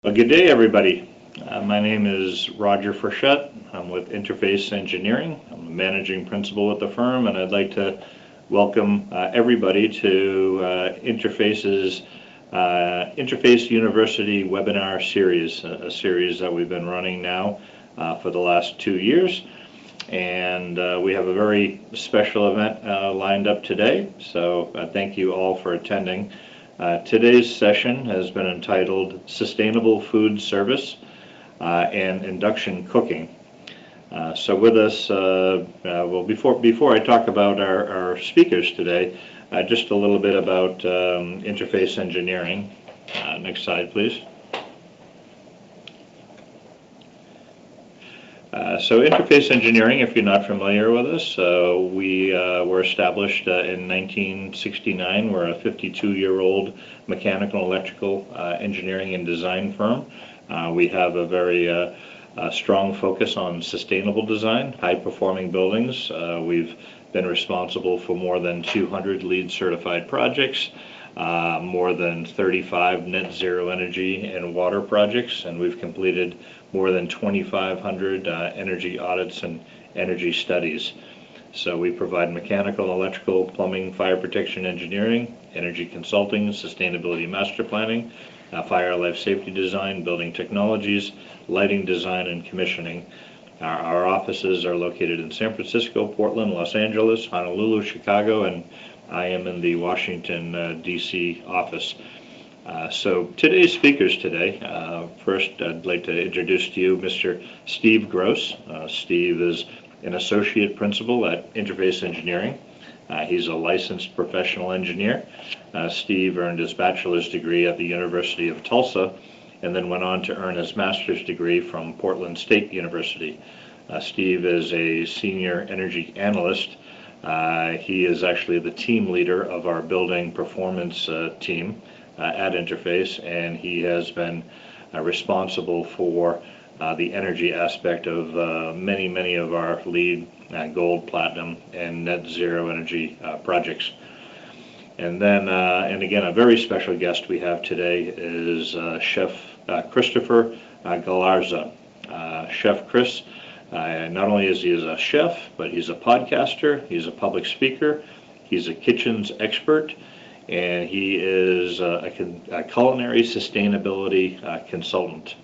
Well, good day, everybody. My name is Roger Frechette. I'm with Interface Engineering. I'm a managing principal at the firm, and I'd like to welcome everybody to Interface's Interface University webinar series, a series that we've been running now for the last 2 years. And we have a very special event lined up today, so thank you all for attending. Today's session has been entitled Sustainable Food Service and Induction Cooking. So with us, well, before I talk about our speakers today, just a little bit about interface engineering. Next slide, please. So interface engineering, if you're not familiar with us, we were established in 1969. We're a 52-year-old mechanical and electrical engineering and design firm. We have a very strong focus on sustainable design, high-performing buildings. We've been responsible for more than 200 LEED certified projects, more than 35 net zero energy and water projects, and we've completed more than 2,500 energy audits and energy studies. So we provide mechanical, electrical, plumbing, fire protection engineering, energy consulting, sustainability master planning, fire life safety design, building technologies, lighting design, and commissioning. Our offices are located in San Francisco, Portland, Los Angeles, Honolulu, Chicago, and I am in the Washington, D.C. office. So today's speakers today, first I'd like to introduce to you Mr. Steve Gross. Steve is an associate principal at Interface Engineering. He's a licensed professional engineer. Steve earned his bachelor's degree at the University of Tulsa and then went on to earn his master's degree from Portland State University. Steve is a senior energy analyst. He is actually the team leader of our building performance team at Interface, and he has been responsible for the energy aspect of many of our LEED, gold, platinum, and net zero energy projects. And then, and again, a very special guest we have today is Chef Christopher Galarza. Chef Chris, not only is he a chef, but he's a podcaster, he's a public speaker, he's a kitchens expert, and he is a culinary sustainability consultant.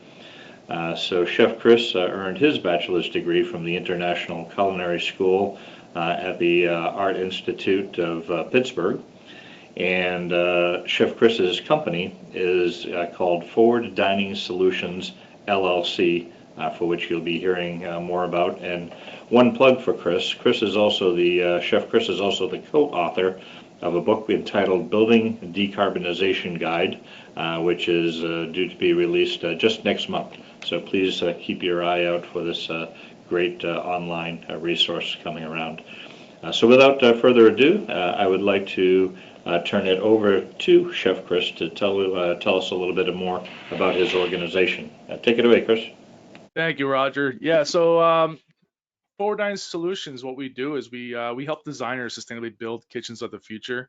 So Chef Chris earned his bachelor's degree from the International Culinary School at the Art Institute of Pittsburgh. And Chef Chris's company is called Forwarddyn Solutions, LLC, for which you'll be hearing more about. And one plug for Chris. Chef Chris is also the co-author of a book entitled Building Decarbonization Guide, which is due to be released just next month. So please keep your eye out for this great online resource coming around. So without further ado, I would like to turn it over to Chef Chris to tell us a little bit more about his organization. Take it away, Chris. Thank you, Roger. Yeah, so Forwarddyn Solutions, what we do is we help designers sustainably build kitchens of the future.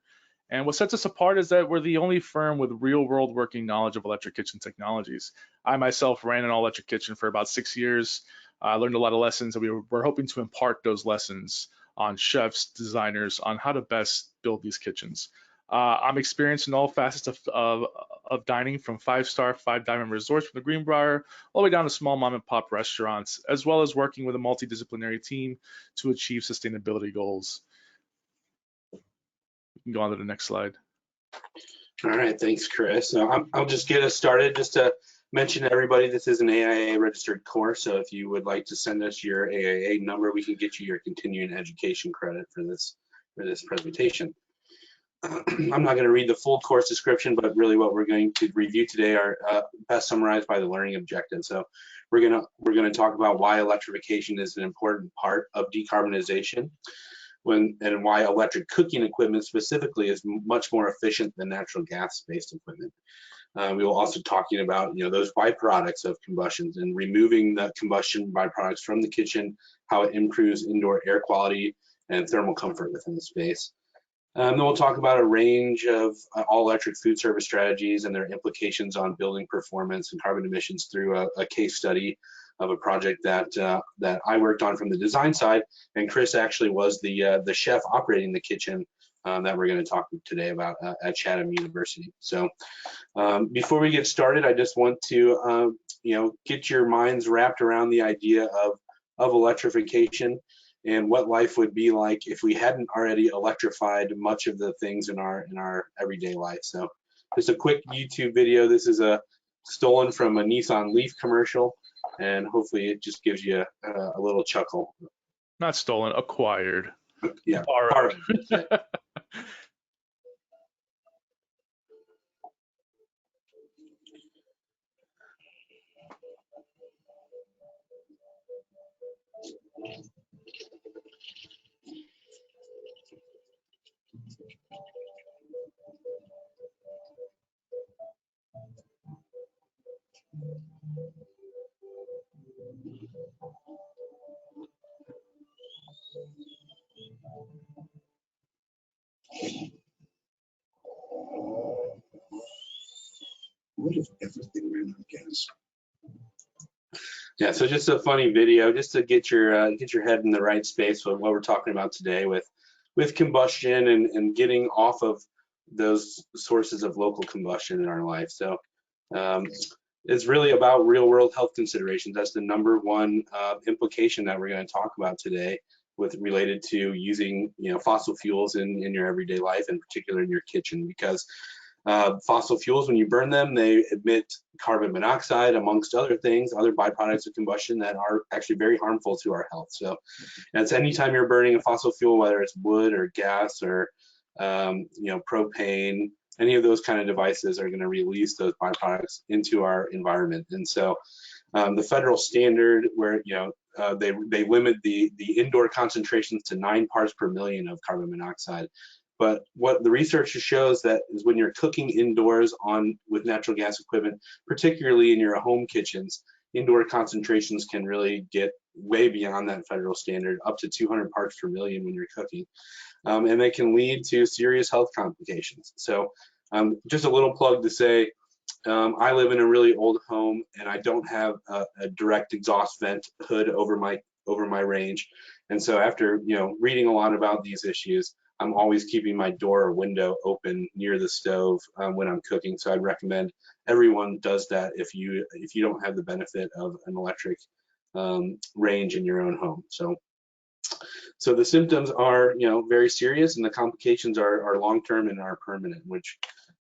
And what sets us apart is that we're the only firm with real-world working knowledge of electric kitchen technologies. I myself ran an all-electric kitchen for about 6 years. I learned a lot of lessons, and we're hoping to impart those lessons on chefs, designers, on how to best build these kitchens. I'm experienced in all facets of dining, from five-star, five-diamond resorts from the Greenbrier, all the way down to small mom-and-pop restaurants, as well as working with a multidisciplinary team to achieve sustainability goals. We can go on to the next slide. All right, thanks, Chris. I'll just get us started. Just to mention to everybody, this is an AIA registered course, so if you would like to send us your AIA number, we can get you your continuing education credit for this presentation. I'm not going to read the full course description, but really what we're going to review today are best summarized by the learning objectives. So we're going to talk about why electrification is an important part of decarbonization, and why electric cooking equipment specifically is much more efficient than natural gas-based equipment. We will also talking about those byproducts of combustions and removing the combustion byproducts from the kitchen, how it improves indoor air quality and thermal comfort within the space. Then we'll talk about a range of all-electric food service strategies and their implications on building performance and carbon emissions through a case study of a project that I worked on from the design side, and Chris actually was the chef operating the kitchen that we're going to talk today about at Chatham University. So before we get started, I just want to get your minds wrapped around the idea of electrification and what life would be like if we hadn't already electrified much of the things in our everyday life. So just a quick YouTube video. This is stolen from a Nissan Leaf commercial, and hopefully it just gives you a little chuckle. Not stolen, acquired. Yeah, borrowed. What if everything ran on gas? Yeah, so just a funny video, just to get your head in the right space with what we're talking about today with combustion and getting off of those sources of local combustion in our life. So it's really about real world health considerations. That's the number one implication that we're going to talk about today, with related to using fossil fuels in your everyday life, in particular in your kitchen, because fossil fuels, when you burn them, they emit carbon monoxide, amongst other things, other byproducts of combustion that are actually very harmful to our health. So that's anytime you're burning a fossil fuel, whether it's wood or gas or propane, any of those kind of devices are going to release those byproducts into our environment. And so the federal standard, where they limit the indoor concentrations to 9 parts per million of carbon monoxide. But what the research shows that is when you're cooking indoors with natural gas equipment, particularly in your home kitchens, indoor concentrations can really get way beyond that federal standard, up to 200 parts per million when you're cooking. And they can lead to serious health complications. So just a little plug to say, I live in a really old home, and I don't have a direct exhaust vent hood over my range. And so after reading a lot about these issues, I'm always keeping my door or window open near the stove when I'm cooking. So I'd recommend everyone does that if you don't have the benefit of an electric range in your own home. So the symptoms are very serious, and the complications are long-term and are permanent, which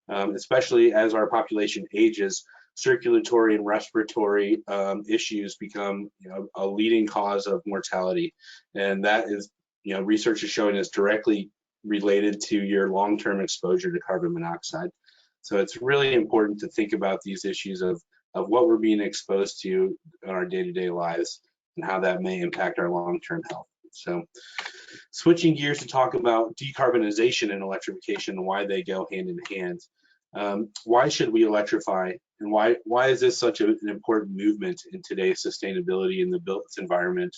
especially as our population ages, circulatory and respiratory issues become a leading cause of mortality, and that is research is showing is directly related to your long-term exposure to carbon monoxide. So it's really important to think about these issues of what we're being exposed to in our day-to-day lives and how that may impact our long-term health. So switching gears to talk about decarbonization and electrification and why they go hand in hand. Why should we electrify, and why is this such an important movement in today's sustainability in the built environment,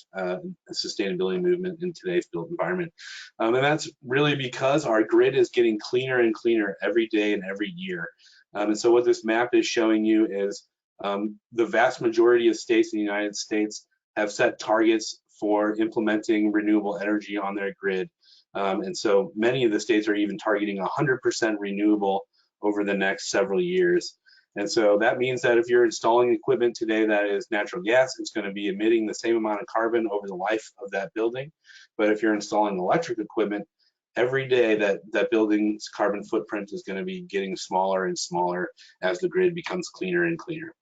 sustainability movement in today's built environment? And that's really because our grid is getting cleaner and cleaner every day and every year. And so what this map is showing you is the vast majority of states in the United States have set targets for implementing renewable energy on their grid. And so many of the states are even targeting 100% renewable over the next several years. And so that means that if you're installing equipment today that is natural gas, it's going to be emitting the same amount of carbon over the life of that building. But if you're installing electric equipment, every day that building's carbon footprint is going to be getting smaller and smaller as the grid becomes cleaner and cleaner.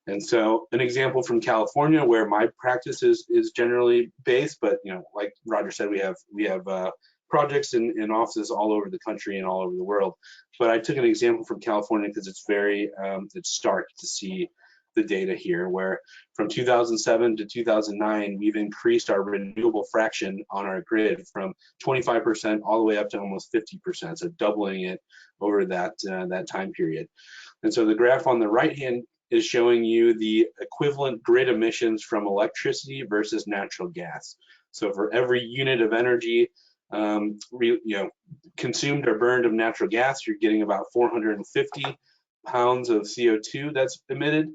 And so an example from California, where my practice is generally based, but like Roger said, we have projects and offices all over the country and all over the world. But I took an example from California because it's very it's stark to see the data here, where from 2007 to 2009, we've increased our renewable fraction on our grid from 25% all the way up to almost 50%, so doubling it over that time period. And so the graph on the right hand is showing you the equivalent grid emissions from electricity versus natural gas. So for every unit of energy consumed or burned of natural gas, you're getting about 450 pounds of CO2 that's emitted,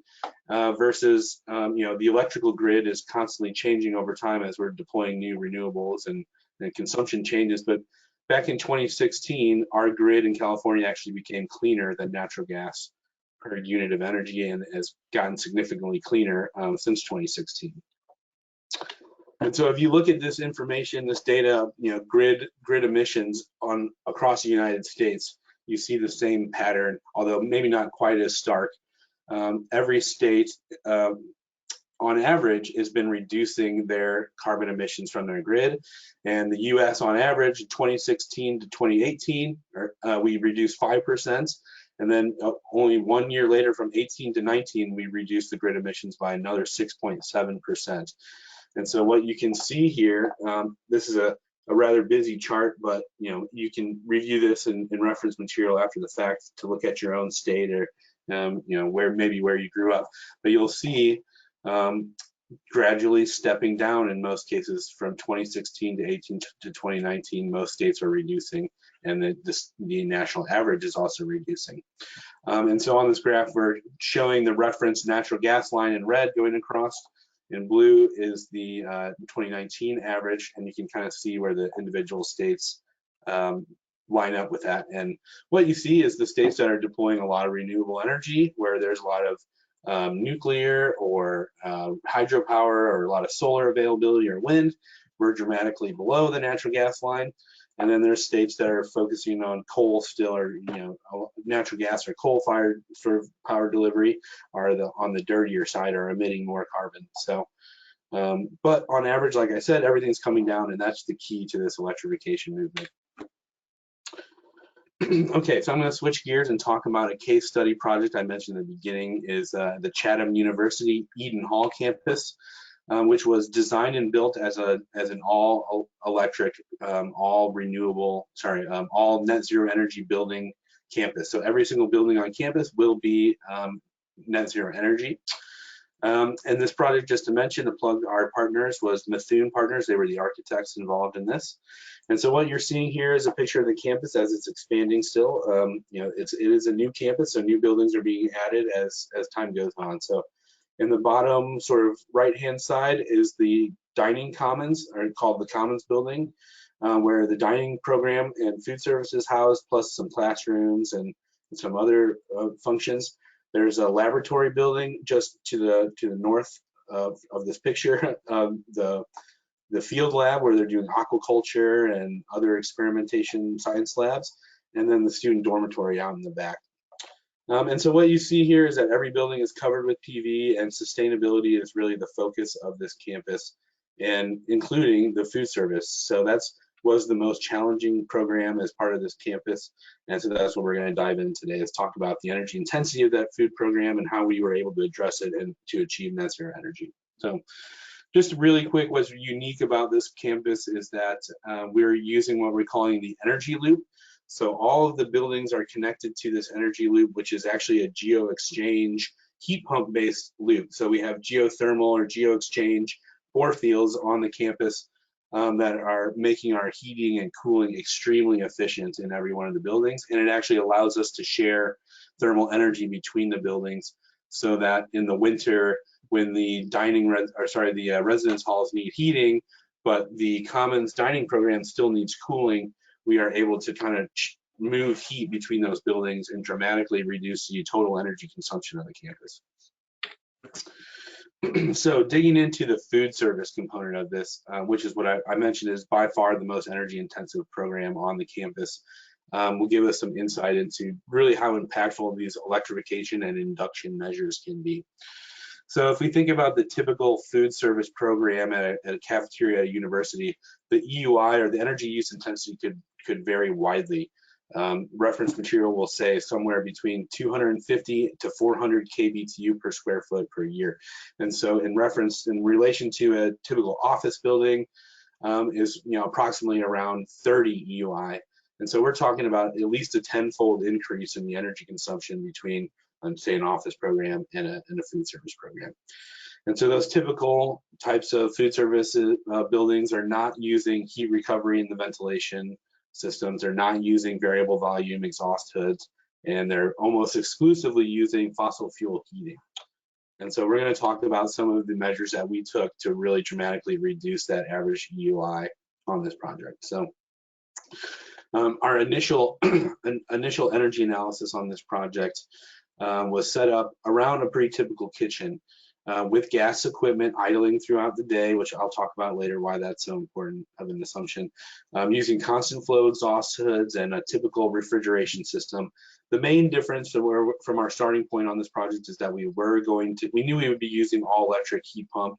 versus the electrical grid is constantly changing over time as we're deploying new renewables and consumption changes. But back in 2016, our grid in California actually became cleaner than natural gas per unit of energy, and has gotten significantly cleaner since 2016. And so if you look at this information, this data, grid emissions across the United States, you see the same pattern, although maybe not quite as stark. Every state, on average, has been reducing their carbon emissions from their grid. And the US on average, 2016 to 2018, we reduced 5%. And then only 1 year later, from 18 to 19, we reduced the grid emissions by another 6.7%. And so what you can see here, this is a rather busy chart, but you can review this in reference material after the fact to look at your own state, or where you grew up. But you'll see gradually stepping down in most cases from 2016 to 18 to 2019. Most states are reducing, and the national average is also reducing. And so on this graph, we're showing the reference natural gas line in red going across. In blue is the 2019 average, and you can kind of see where the individual states line up with that. And what you see is the states that are deploying a lot of renewable energy, where there's a lot of nuclear or hydropower, or a lot of solar availability or wind, we're dramatically below the natural gas line. And then there's states that are focusing on coal still, or natural gas or coal-fired sort of power delivery, are on the dirtier side, are emitting more carbon. So, but on average, like I said, everything's coming down, and that's the key to this electrification movement. Okay, so I'm going to switch gears and talk about a case study project I mentioned in the beginning. Is the Chatham University Eden Hall campus, which was designed and built as an all electric, all renewable, all net zero energy building campus. So every single building on campus will be net zero energy. And this project, just to mention, to plug our partners, was Methune Partners. They were the architects involved in this. And so what you're seeing here is a picture of the campus as it's expanding still. It is a new campus, so new buildings are being added as time goes on. So in the bottom sort of right-hand side is the dining commons, or called the Commons building, where the dining program and food services housed, plus some classrooms and some other functions. There's a laboratory building just to the north of this picture, the field lab where they're doing aquaculture and other experimentation science labs, and then the student dormitory out in the back. And so what you see here is that every building is covered with PV, and sustainability is really the focus of this campus, and including the food service. So was the most challenging program as part of this campus. And so that's what we're going to dive in today, is talk about the energy intensity of that food program and how we were able to address it and to achieve net zero energy. So just really quick, what's unique about this campus is that we're using what we're calling the energy loop. So all of the buildings are connected to this energy loop, which is actually a geo-exchange heat pump based loop. So we have geothermal or geo-exchange bore fields on the campus that are making our heating and cooling extremely efficient in every one of the buildings. And it actually allows us to share thermal energy between the buildings, so that in the winter, when the residence halls need heating, but the Commons dining program still needs cooling, we are able to kind of move heat between those buildings and dramatically reduce the total energy consumption of the campus. So digging into the food service component of this, which is what I mentioned is by far the most energy intensive program on the campus, will give us some insight into really how impactful these electrification and induction measures can be. So if we think about the typical food service program at a cafeteria at a university, the EUI, or the energy use intensity, could vary widely. Reference material will say somewhere between 250 to 400 kBTU per square foot per year. And so in relation to a typical office building is approximately around 30 EUI. And so we're talking about at least a 10-fold increase in the energy consumption between, say, an office program and a food service program. And so those typical types of food service buildings are not using heat recovery in the ventilation, systems. They're not using variable volume exhaust hoods, and they're almost exclusively using fossil fuel heating. And so we're going to talk about some of the measures that we took to really dramatically reduce that average EUI on this project. So our initial energy analysis on this project was set up around a pretty typical kitchen with gas equipment idling throughout the day, which I'll talk about later why that's so important of an assumption, using constant flow exhaust hoods and a typical refrigeration system. The main difference from our starting point on this project is that we knew we would be using all electric heat pump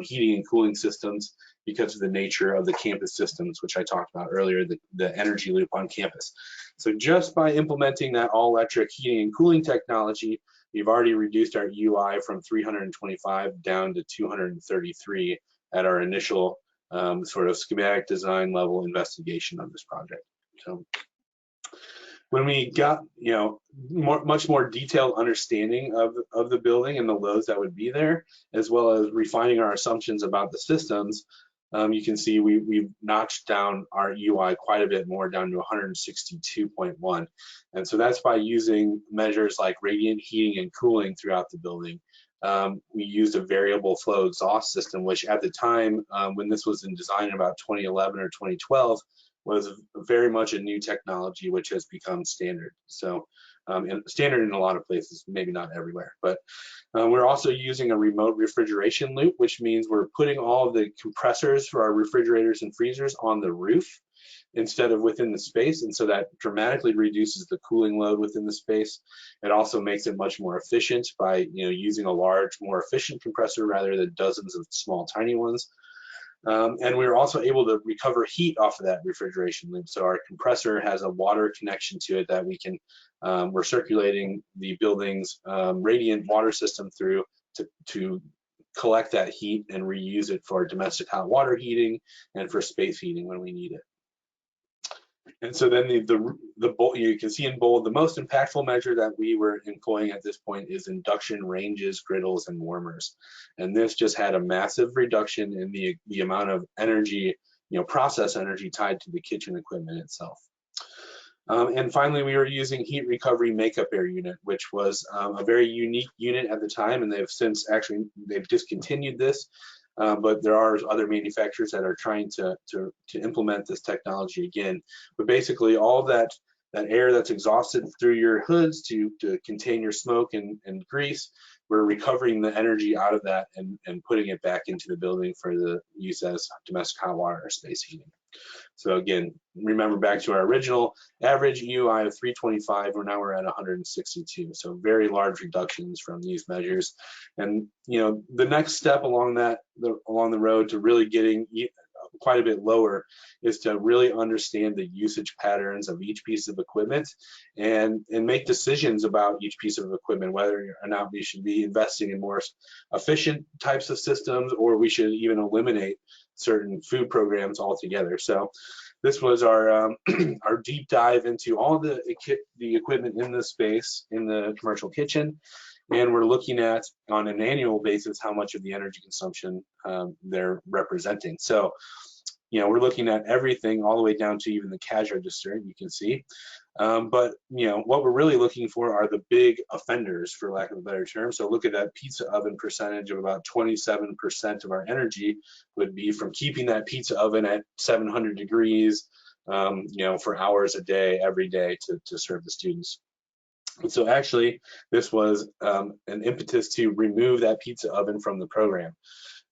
heating and cooling systems because of the nature of the campus systems, which I talked about earlier, the energy loop on campus. So just by implementing that all electric heating and cooling technology, we've already reduced our UI from 325 down to 233 at our initial sort of schematic design level investigation of this project. So when we got, much more detailed understanding of the building and the loads that would be there, as well as refining our assumptions about the systems, you can see we've notched down our UI quite a bit more, down to 162.1. And so that's by using measures like radiant heating and cooling throughout the building. We used a variable flow exhaust system, which at the time, when this was in design in about 2011 or 2012, was very much a new technology, which has become standard. So, and standard in a lot of places, maybe not everywhere, but we're also using a remote refrigeration loop, which means we're putting all of the compressors for our refrigerators and freezers on the roof instead of within the space. And so that dramatically reduces the cooling load within the space. It also makes it much more efficient by using a large, more efficient compressor rather than dozens of small, tiny ones. And we were also able to recover heat off of that refrigeration loop. So our compressor has a water connection to it that we can, we're circulating the building's radiant water system through to collect that heat and reuse it for domestic hot water heating and for space heating when we need it. And so then you can see in bold, the most impactful measure that we were employing at this point is induction ranges, griddles, and warmers. And this just had a massive reduction in the amount of energy, process energy tied to the kitchen equipment itself. And finally, we were using heat recovery makeup air unit, which was a very unique unit at the time, and they've since they've discontinued this. But there are other manufacturers that are trying to implement this technology again. But basically, all that air that's exhausted through your hoods to contain your smoke and grease, we're recovering the energy out of that and putting it back into the building for the use as domestic hot water or space heating. So again, remember back to our original average UI of 325, we're at 162. So very large reductions from these measures. And the next step along the road to really getting quite a bit lower is to really understand the usage patterns of each piece of equipment and make decisions about each piece of equipment, whether or not we should be investing in more efficient types of systems, or we should even eliminate certain food programs altogether. So this was our our deep dive into all the equipment in the space in the commercial kitchen, and we're looking at on an annual basis how much of the energy consumption they're representing. So we're looking at everything all the way down to even the cash register, you can see. But what we're really looking for are the big offenders, for lack of a better term. So look at that pizza oven percentage of about 27% of our energy would be from keeping that pizza oven at 700 degrees, for hours a day, every day to serve the students. And so actually, this was an impetus to remove that pizza oven from the program.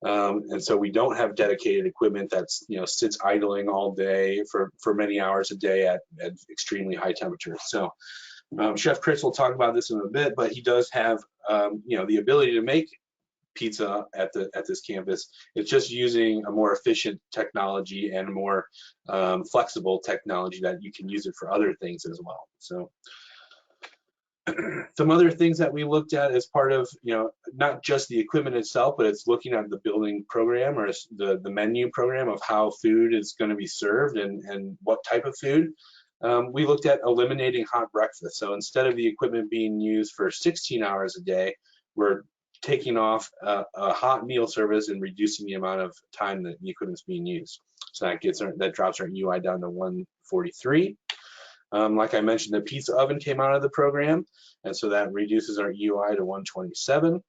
And so we don't have dedicated equipment that's sits idling all day for many hours a day at extremely high temperatures. So Chef Chris will talk about this in a bit, but he does have the ability to make pizza at this campus. It's just using a more efficient technology and more flexible technology that you can use it for other things as well. So some other things that we looked at as part of, not just the equipment itself, but it's looking at the building program or the menu program of how food is going to be served and what type of food. We looked at eliminating hot breakfast. So instead of the equipment being used for 16 hours a day, we're taking off a hot meal service and reducing the amount of time that the equipment's being used. So that drops our UI down to 143. Like I mentioned, the pizza oven came out of the program, and so that reduces our UI to 127.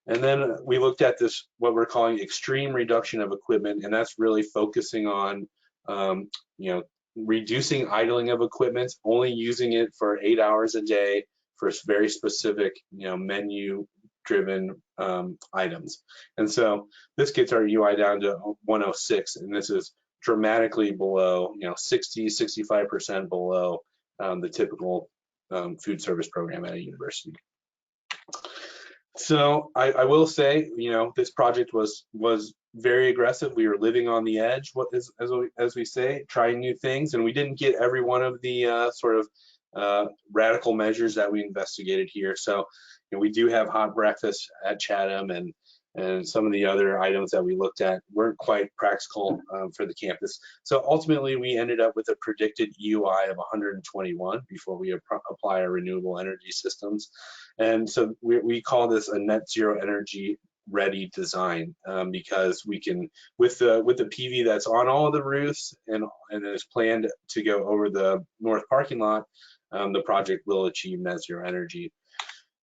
And then we looked at this, what we're calling extreme reduction of equipment, and that's really focusing on, reducing idling of equipment, only using it for 8 hours a day for very specific, menu-driven items. And so this gets our UI down to 106, and this is dramatically below, 60, 65% below the typical food service program at a university. So I will say, this project was very aggressive. We were living on the edge, as we say, trying new things, and we didn't get every one of the radical measures that we investigated here. So we do have hot breakfast at Chatham, and some of the other items that we looked at weren't quite practical for the campus. So ultimately, we ended up with a predicted UI of 121 before we apply our renewable energy systems. And so we call this a net zero energy ready design because we can, with the PV that's on all of the roofs and is planned to go over the north parking lot, the project will achieve net zero energy.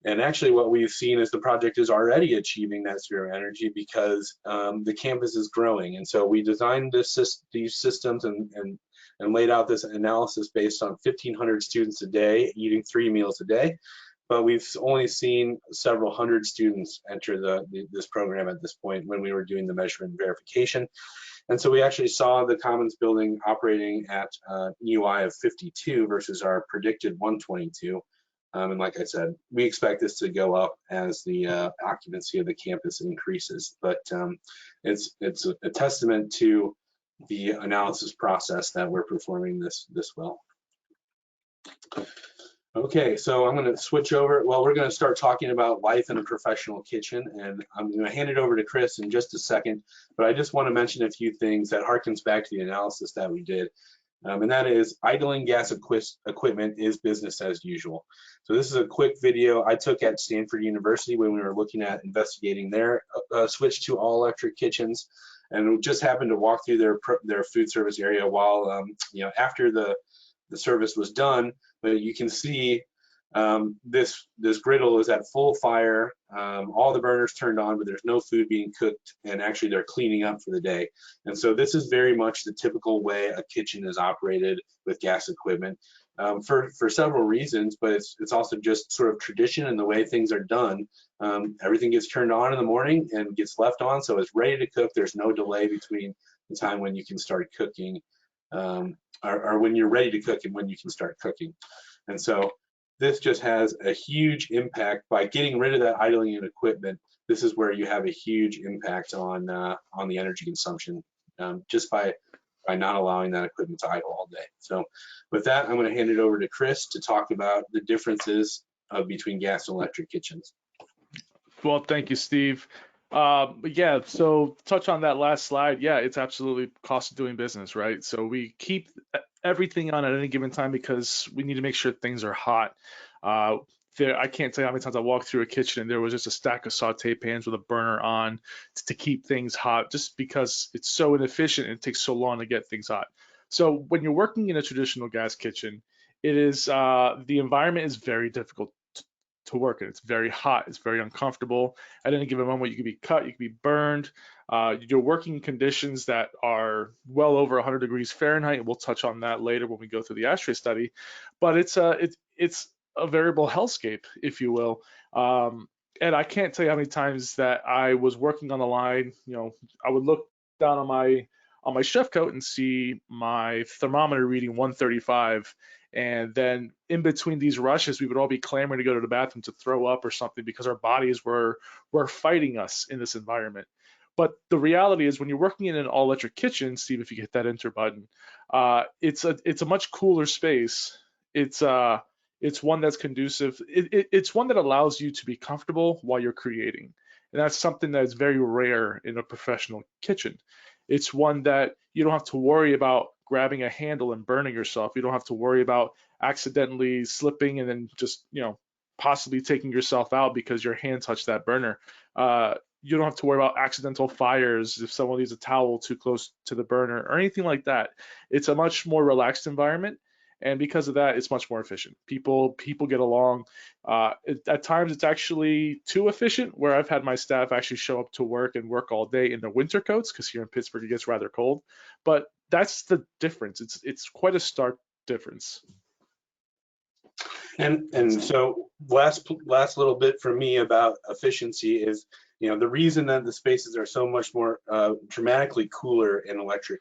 And actually what we've seen is the project is already achieving net zero energy because the campus is growing. And so we designed these systems and laid out this analysis based on 1,500 students a day eating 3 meals a day. But we've only seen several hundred students enter this program at this point when we were doing the measurement and verification. And so we actually saw the Commons building operating at UI of 52 versus our predicted 122. And like I said, we expect this to go up as the occupancy of the campus increases. But it's a testament to the analysis process that we're performing this well. Okay, so I'm going to switch over. Well, we're going to start talking about life in a professional kitchen, and I'm going to hand it over to Chris in just a second. But I just want to mention a few things that harkens back to the analysis that we did. And that is idling gas equipment is business as usual. So this is a quick video I took at Stanford University when we were looking at investigating their switch to all electric kitchens, and we just happened to walk through their food service area while after the service was done. But you can see this griddle is at full fire, all the burners turned on, but there's no food being cooked, and actually they're cleaning up for the day. And so this is very much the typical way a kitchen is operated with gas equipment for several reasons, but it's also just sort of tradition and the way things are done. Everything gets turned on in the morning and gets left on, so it's ready to cook. There's no delay between the time when you can start cooking or when you're ready to cook and when you can start cooking. And so this just has a huge impact by getting rid of that idling of equipment. This is where you have a huge impact on the energy consumption just by not allowing that equipment to idle all day. So with that, I'm going to hand it over to Chris to talk about the differences between gas and electric kitchens. Well, thank you, Steve. Yeah, so touch on that last slide. Yeah, it's absolutely cost of doing business, right? So we keep everything on at any given time because we need to make sure things are hot. I can't tell you how many times I walked through a kitchen and there was just a stack of saute pans with a burner on to keep things hot, just because it's so inefficient and it takes so long to get things hot. So when you're working in a traditional gas kitchen, it is the environment is very difficult to work in. It's very hot. It's very uncomfortable. At any given moment, you could be cut, you could be burned. You're working in conditions that are well over 100 degrees Fahrenheit. We'll touch on that later when we go through the ashtray study. But it's a variable hellscape, if you will. And I can't tell you how many times that I was working on the line. I would look down on my chef coat and see my thermometer reading 135. And then in between these rushes, we would all be clamoring to go to the bathroom to throw up or something because our bodies were fighting us in this environment. But the reality is when you're working in an all-electric kitchen, Steve, if you hit that enter button, it's a much cooler space. It's one that's conducive. It's one that allows you to be comfortable while you're creating. And that's something that's very rare in a professional kitchen. It's one that you don't have to worry about grabbing a handle and burning yourself. You don't have to worry about accidentally slipping and then just, possibly taking yourself out because your hand touched that burner. you don't have to worry about accidental fires if someone leaves a towel too close to the burner or anything like that. It's a much more relaxed environment, and because of that, it's much more efficient. People get along. At times, it's actually too efficient, where I've had my staff actually show up to work and work all day in their winter coats, because here in Pittsburgh it gets rather cold. But that's the difference. It's quite a stark difference. And so last little bit from me about efficiency is, the reason that the spaces are so much more dramatically cooler in electric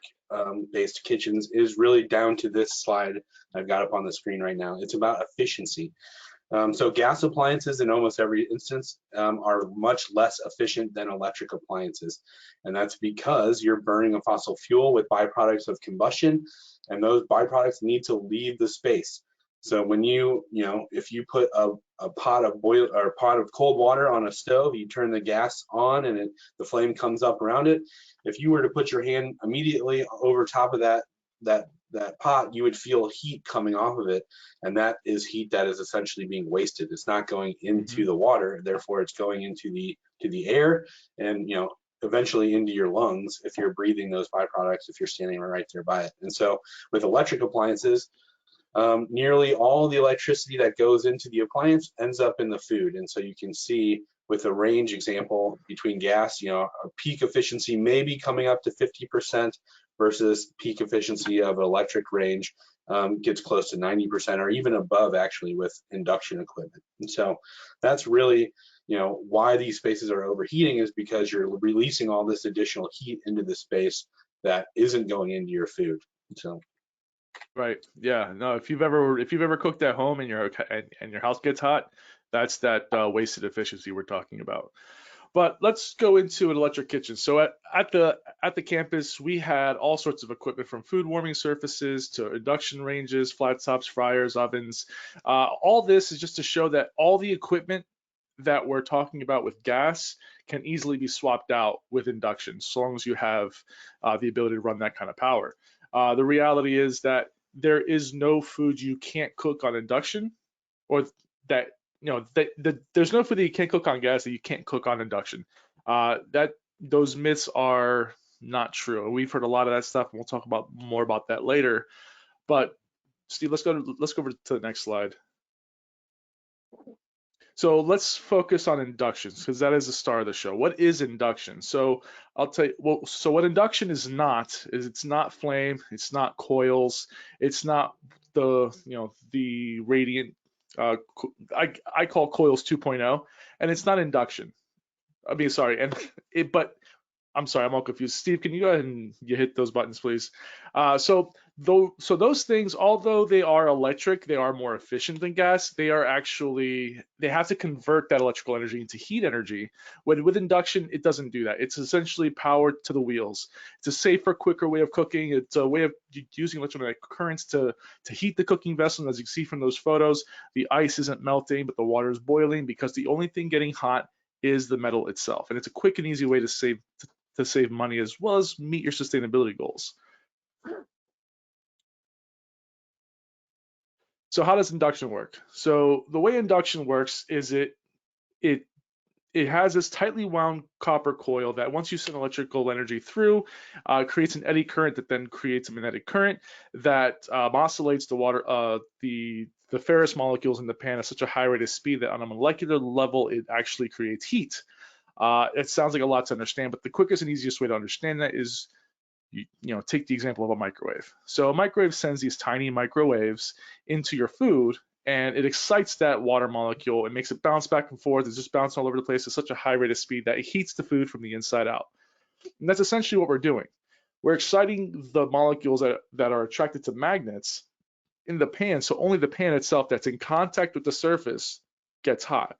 based kitchens is really down to this slide I've got up on the screen right now. It's about efficiency. So gas appliances in almost every instance are much less efficient than electric appliances. And that's because you're burning a fossil fuel with byproducts of combustion, and those byproducts need to leave the space. So when if you put a pot of cold water on a stove, you turn the gas on and the flame comes up around it. If you were to put your hand immediately over top of that pot, you would feel heat coming off of it, and that is heat that is essentially being wasted. It's not going into the water, therefore it's going into the air, and eventually into your lungs if you're breathing those byproducts, if you're standing right there by it. And so with electric appliances, nearly all the electricity that goes into the appliance ends up in the food. And so you can see with a range example between gas, a peak efficiency may be coming up to 50% versus peak efficiency of electric range gets close to 90% or even above, actually, with induction equipment. And so that's really, why these spaces are overheating, is because you're releasing all this additional heat into the space that isn't going into your food. So. Right. Yeah. No. If you've ever cooked at home and your house gets hot, that's that wasted efficiency we're talking about. But let's go into an electric kitchen. So at the campus, we had all sorts of equipment, from food warming surfaces to induction ranges, flat tops, fryers, ovens. All this is just to show that all the equipment that we're talking about with gas can easily be swapped out with induction, so long as you have the ability to run that kind of power. The reality is that there is no food you can't cook on induction, or that there's no food that you can't cook on gas that you can't cook on induction. That those myths are not true. We've heard a lot of that stuff, and we'll talk more about that later. But Steve, let's go over to the next slide. So let's focus on inductions, because that is the star of the show. What is induction? So I'll tell you. Well, so what induction is it's not flame, it's not coils, it's not the radiant. I call coils 2.0, and it's not induction. I mean, sorry, but I'm sorry, I'm all confused. Steve, can you go ahead and you hit those buttons, please? So those things, although they are electric, they are more efficient than gas. They have to convert that electrical energy into heat energy. With induction, it doesn't do that. It's essentially power to the wheels. It's a safer, quicker way of cooking. It's a way of using electromagnetic currents to heat the cooking vessel. And as you see from those photos, the ice isn't melting, but the water is boiling, because the only thing getting hot is the metal itself. And it's a quick and easy way to save money, as well as meet your sustainability goals. So how does induction work? So the way induction works is it has this tightly wound copper coil that, once you send electrical energy through, creates an eddy current that then creates a magnetic current that oscillates the ferrous molecules in the pan at such a high rate of speed that on a molecular level it actually creates heat. It sounds like a lot to understand, but the quickest and easiest way to understand that is, take the example of a microwave. So a microwave sends these tiny microwaves into your food, and it excites that water molecule. It makes it bounce back and forth. It's just bouncing all over the place at such a high rate of speed that it heats the food from the inside out. And that's essentially what we're doing. We're exciting the molecules that are attracted to magnets in the pan, so only the pan itself that's in contact with the surface gets hot,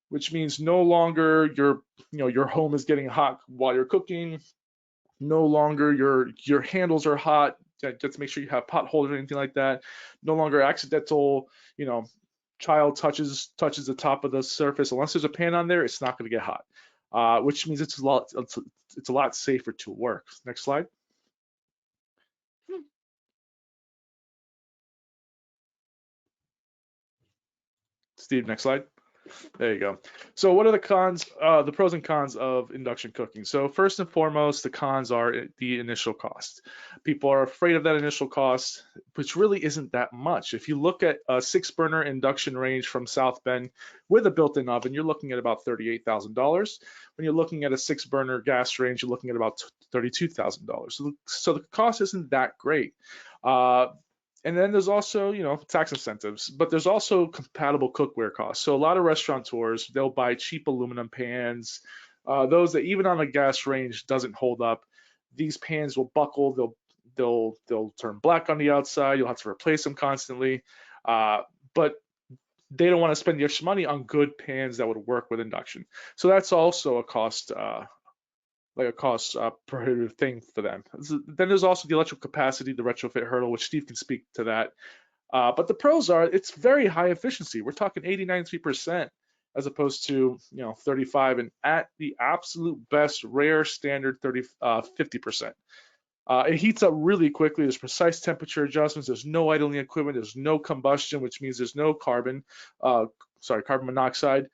which means no longer your home is getting hot while you're cooking. No longer your handles are hot. Just make sure you have pot holders or anything like that. No longer accidental, child touches the top of the surface. Unless there's a pan on there, it's not going to get hot, which means it's a lot safer to work. Next slide. Steve, next slide. There you go. So what are the cons, the pros and cons of induction cooking? So first and foremost, the cons are the initial cost. People are afraid of that initial cost, which really isn't that much. If you look at a 6-burner induction range from South Bend with a built-in oven, you're looking at about $38,000. When you're looking at a 6-burner gas range, you're looking at about $32,000. So the cost isn't that great. And then there's also, tax incentives, but there's also compatible cookware costs. So a lot of restaurateurs, they'll buy cheap aluminum pans, those that even on a gas range doesn't hold up. These pans will buckle, they'll turn black on the outside. You'll have to replace them constantly, but they don't want to spend the extra money on good pans that would work with induction. So that's also a cost. Prohibitive thing for them. Then there's also the electrical capacity, the retrofit hurdle, which Steve can speak to that. But the pros are it's very high efficiency. We're talking 80-93% as opposed to 35, and at the absolute best, rare standard 50%. It heats up really quickly. There's precise temperature adjustments. There's no idling equipment. There's no combustion, which means there's no carbon monoxide.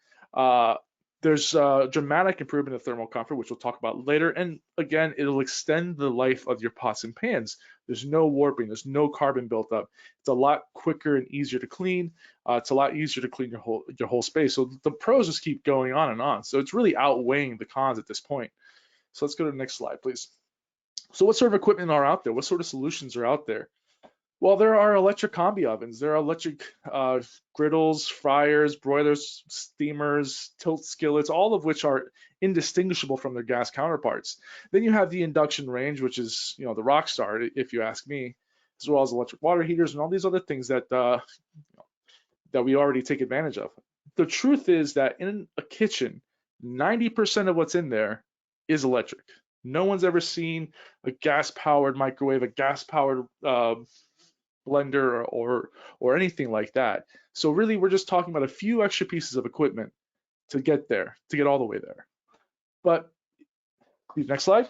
There's a dramatic improvement of thermal comfort, which we'll talk about later. And again, it'll extend the life of your pots and pans. There's no warping. There's no carbon built up. It's a lot quicker and easier to clean. It's a lot easier to clean your whole space. So the pros just keep going on and on. So it's really outweighing the cons at this point. So let's go to the next slide, please. So what sort of equipment are out there? What sort of solutions are out there? Well, there are electric combi ovens. There are electric griddles, fryers, broilers, steamers, tilt skillets, all of which are indistinguishable from their gas counterparts. Then you have the induction range, which is the rock star, if you ask me, as well as electric water heaters and all these other things that that we already take advantage of. The truth is that in a kitchen, 90% of what's in there is electric. No one's ever seen a gas-powered microwave, a gas-powered blender or anything like that. So really, we're just talking about a few extra pieces of equipment to get there, to get all the way there. But next slide.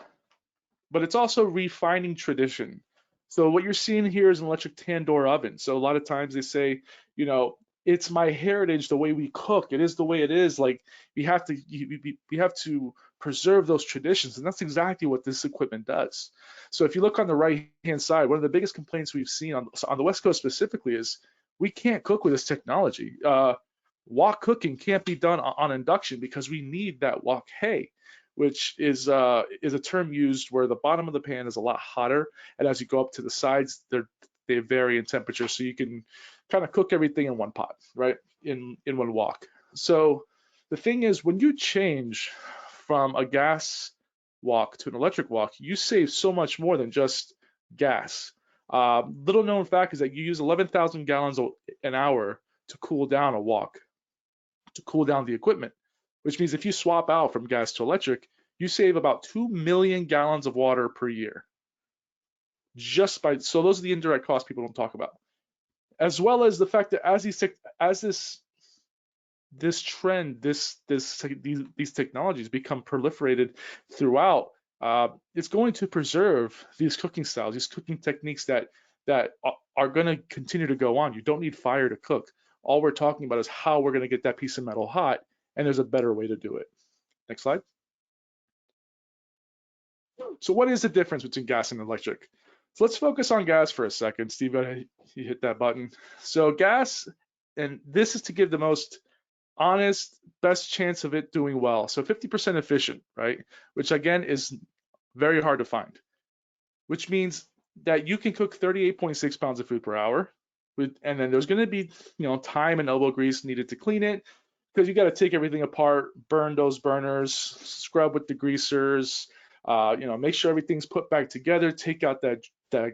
But it's also refining tradition. So what you're seeing here is an electric tandoor oven. So a lot of times they say, it's my heritage, the way we cook. It is the way it is. Like we have to preserve those traditions, and that's exactly what this equipment does. So if you look on the right-hand side, one of the biggest complaints we've seen on the West Coast specifically is we can't cook with this technology. Wok cooking can't be done on induction because we need that wok hay, which is a term used where the bottom of the pan is a lot hotter, and as you go up to the sides, they vary in temperature, so you can kind of cook everything in one pot, right? In one wok. So the thing is, when you change from a gas wok to an electric wok, you save so much more than just gas. Little known fact is that you use 11,000 gallons an hour to cool down a wok, to cool down the equipment, which means if you swap out from gas to electric, you save about 2 million gallons of water per year. So those are the indirect costs people don't talk about, as well as the fact that as this trend, these technologies become proliferated throughout, it's going to preserve these cooking styles, these cooking techniques that are going to continue to go on. You don't need fire to cook. All we're talking about is how we're going to get that piece of metal hot, and there's a better way to do it. Next slide. So what is the difference between gas and electric? So let's focus on gas for a second. Steve, you hit that button. So gas, and this is to give the most honest, best chance of it doing well. So 50% efficient, right? Which again is very hard to find, which means that you can cook 38.6 pounds of food per hour. And then there's going to be, time and elbow grease needed to clean it, because you got to take everything apart, burn those burners, scrub with degreasers, make sure everything's put back together, take out that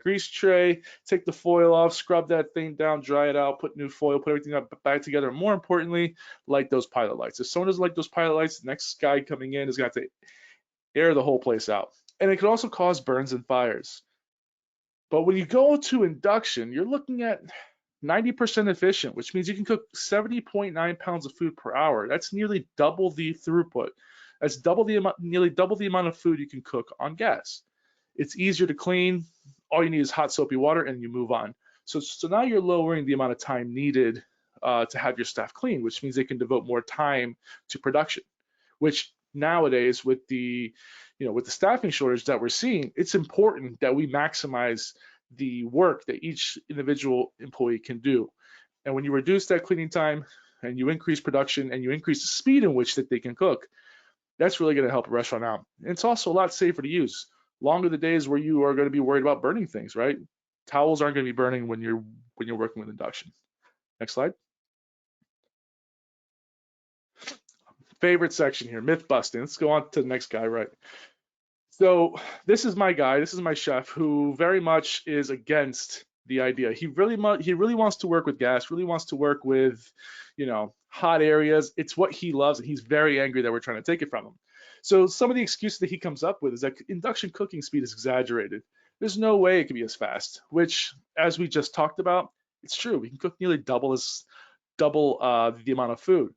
grease tray, take the foil off, scrub that thing down, dry it out, put new foil, put everything back together. And more importantly, light those pilot lights. If someone doesn't like those pilot lights, the next guy coming in is going to have to air the whole place out. And it can also cause burns and fires. But when you go to induction, you're looking at 90% efficient, which means you can cook 70.9 pounds of food per hour. That's nearly double the throughput. That's nearly double the amount of food you can cook on gas. It's easier to clean. All you need is hot soapy water, and you move on. So now you're lowering the amount of time needed to have your staff clean, which means they can devote more time to production, which nowadays with the with the staffing shortage that we're seeing, it's important that we maximize the work that each individual employee can do. And when you reduce that cleaning time and you increase production and you increase the speed in which that they can cook, that's really going to help a restaurant out. And it's also a lot safer to use. Longer the days where you are going to be worried about burning things, right? Towels aren't going to be burning when you're working with induction. Next slide. Favorite section here, myth busting. Let's go on to the next guy, right? So this is my guy. This is my chef who very much is against the idea. He really wants to work with gas. Really wants to work with, hot areas. It's what he loves, and he's very angry that we're trying to take it from him. So some of the excuses that he comes up with is that induction cooking speed is exaggerated. There's no way it can be as fast. Which, as we just talked about, it's true. We can cook nearly double the amount of food.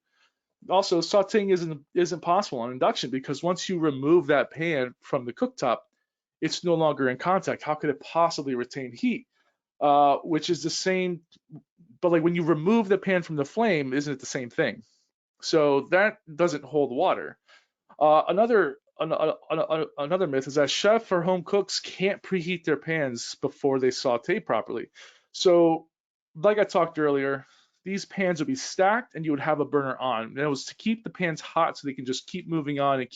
Also, sauteing isn't possible on induction because once you remove that pan from the cooktop, it's no longer in contact. How could it possibly retain heat? Which is the same, but like when you remove the pan from the flame, isn't it the same thing? So that doesn't hold water. Another myth is that chef or home cooks can't preheat their pans before they saute properly. So, like I talked earlier, these pans would be stacked and you would have a burner on. And it was to keep the pans hot so they can just keep moving on and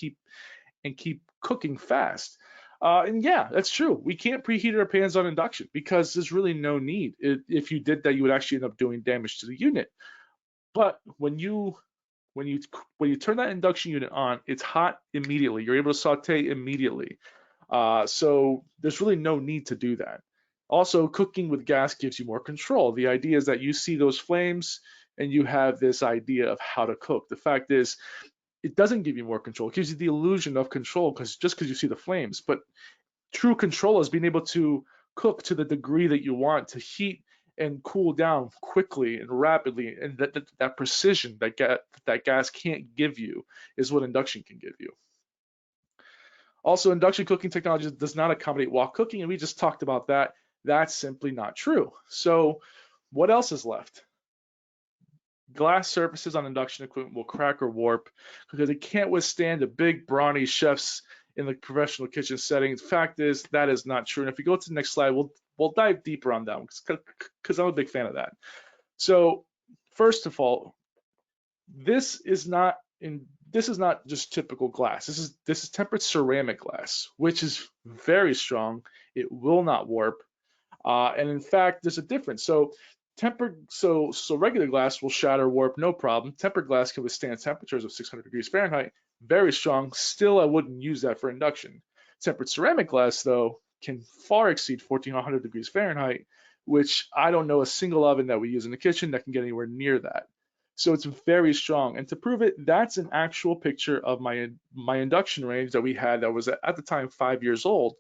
keep cooking fast. And yeah, that's true. We can't preheat our pans on induction because there's really no need. If you did that, you would actually end up doing damage to the unit. But when you turn that induction unit on, it's hot immediately. You're able to saute immediately. So there's really no need to do that. Also, cooking with gas gives you more control. The idea is that you see those flames and you have this idea of how to cook. The fact is, it doesn't give you more control. It gives you the illusion of control because you see the flames. But true control is being able to cook to the degree that you want, to heat and cool down quickly and rapidly, and that precision that gas can't give you is what induction can give you. Also, induction cooking technology does not accommodate wok cooking, and we just talked about that. That's simply not true. So what else is left? Glass surfaces on induction equipment will crack or warp because it can't withstand the big brawny chefs in the professional kitchen setting. The fact is that is not true. And if we go to the next slide, we'll dive deeper on that one because I'm a big fan of that. So first of all, this is not just typical glass. This is tempered ceramic glass, which is very strong. It will not warp. And in fact, there's a difference. So regular glass will shatter, warp, no problem. Tempered glass can withstand temperatures of 600 degrees Fahrenheit, very strong. Still, I wouldn't use that for induction. Tempered ceramic glass, though, can far exceed 1400 degrees Fahrenheit, which I don't know a single oven that we use in the kitchen that can get anywhere near that. So it's very strong. And to prove it, that's an actual picture of my induction range that we had that was at the time 5 years old.